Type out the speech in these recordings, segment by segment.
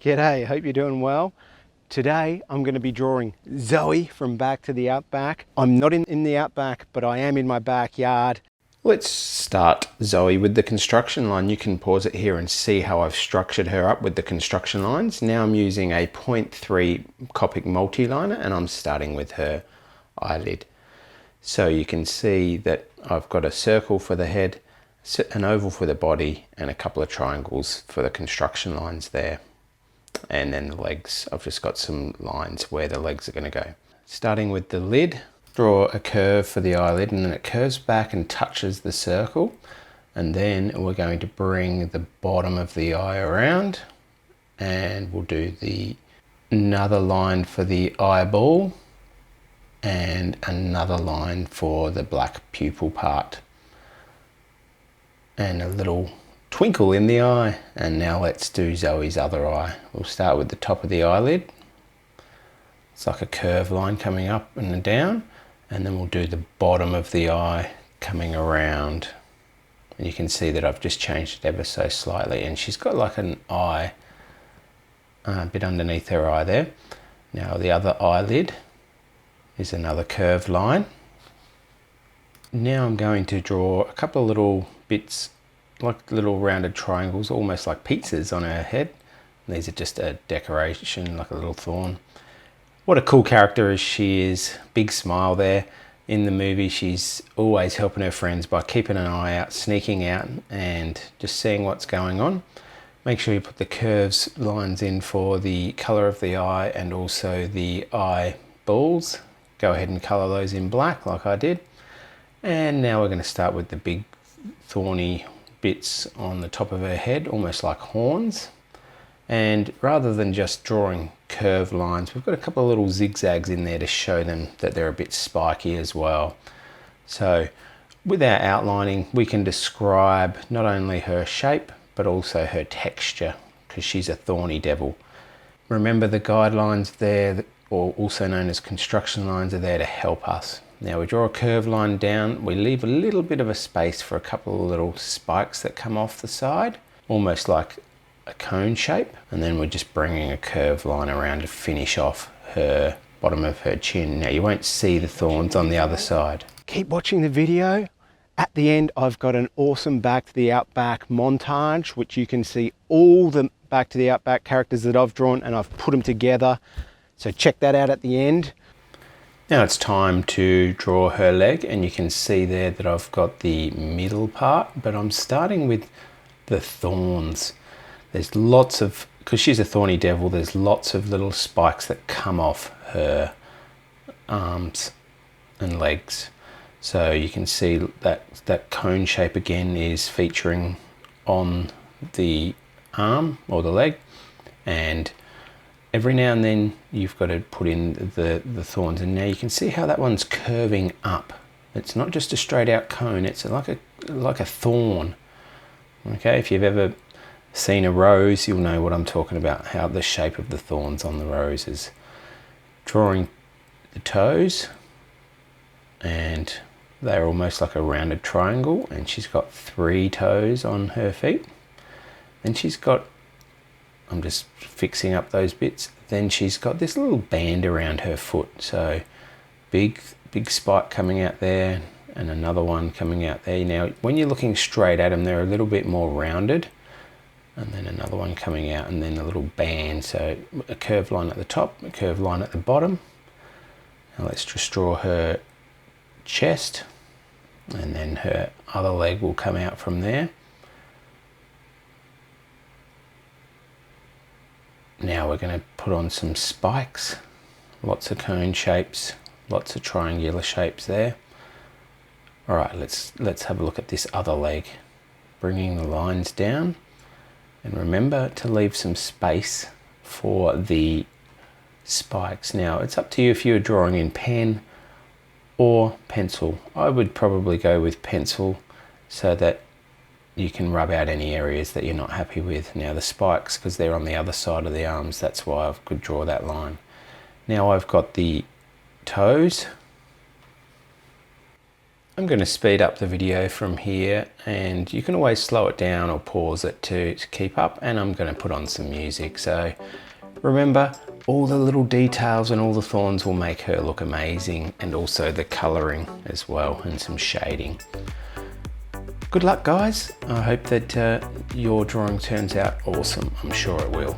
G'day, hope you're doing well. Today I'm going to be drawing Zoe from Back to the Outback. I'm not in the Outback, but I am in my backyard. Let's start Zoe with the construction line. You can pause it here and see how I've structured her up with the construction lines. Now I'm using a 0.3 Copic multi-liner and I'm starting with her eyelid. So you can see that I've got a circle for the head, an oval for the body, and a couple of triangles for the construction lines there. And then the legs, I've just got some lines where the legs are going to go. Starting with the lid, draw a curve for the eyelid and then it curves back and touches the circle. And then we're going to bring the bottom of the eye around and we'll do another line for the eyeball and another line for the black pupil part. And a little twinkle in the eye. And now let's do Zoe's other eye. We'll start with the top of the eyelid. It's like a curved line coming up and down, and then we'll do the bottom of the eye coming around. And you can see that I've just changed it ever so slightly, and she's got like an eye a bit underneath her eye there. Now the other eyelid is another curved line. Now I'm going to draw a couple of little bits like little rounded triangles, almost like pizzas on her head. And these are just a decoration, like a little thorn. What a cool character she is. Big smile there. In the movie, she's always helping her friends by keeping an eye out, sneaking out, and just seeing what's going on. Make sure you put the curves lines in for the color of the eye and also the eyeballs. Go ahead and color those in black like I did. And now we're going to start with the big thorny bits on the top of her head, almost like horns. And rather than just drawing curved lines, we've got a couple of little zigzags in there to show them that they're a bit spiky as well. So with our outlining, we can describe not only her shape but also her texture, because she's a thorny devil. Remember, the guidelines there, or also known as construction lines, are there to help us. Now we draw a curved line down, we leave a little bit of a space for a couple of little spikes that come off the side, almost like a cone shape, and then we're just bringing a curved line around to finish off her bottom of her chin. Now you won't see the thorns on the other side. Keep watching the video. At the end I've got an awesome Back to the Outback montage, which you can see all the Back to the Outback characters that I've drawn, and I've put them together. So check that out at the end. Now it's time to draw her leg, and you can see there that I've got the middle part, but I'm starting with the thorns. There's lots of, because she's a thorny devil, there's lots of little spikes that come off her arms and legs. So you can see that cone shape again is featuring on the arm or the leg, and every now and then you've got to put in the thorns, and now you can see how that one's curving up. It's not just a straight out cone, it's like a thorn. Okay, if you've ever seen a rose, you'll know what I'm talking about, how the shape of the thorns on the roses. Drawing the toes, and they're almost like a rounded triangle, and she's got 3 toes on her feet. Then she's got, I'm just fixing up those bits. Then she's got this little band around her foot. So big spike coming out there and another one coming out there. Now, when you're looking straight at them, they're a little bit more rounded. And then another one coming out, and then a little band. So a curved line at the top, a curved line at the bottom. Now let's just draw her chest, and then her other leg will come out from there. Now we're going to put on some spikes, lots of cone shapes, lots of triangular shapes there. All right, let's have a look at this other leg. Bringing the lines down, and remember to leave some space for the spikes. Now it's up to you if you're drawing in pen or pencil. I would probably go with pencil so that you can rub out any areas that you're not happy with. Now the spikes, because they're on the other side of the arms, that's why I could draw that line. Now I've got the toes, I'm going to speed up the video from here, and you can always slow it down or pause it to keep up, and I'm going to put on some music. So remember, all the little details and all the thorns will make her look amazing, and also the colouring as well and some shading. Good luck guys. I hope that your drawing turns out awesome. I'm sure it will.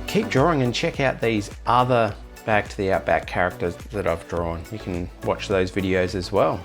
Keep drawing and check out these other Back to the Outback characters that I've drawn. You can watch those videos as well.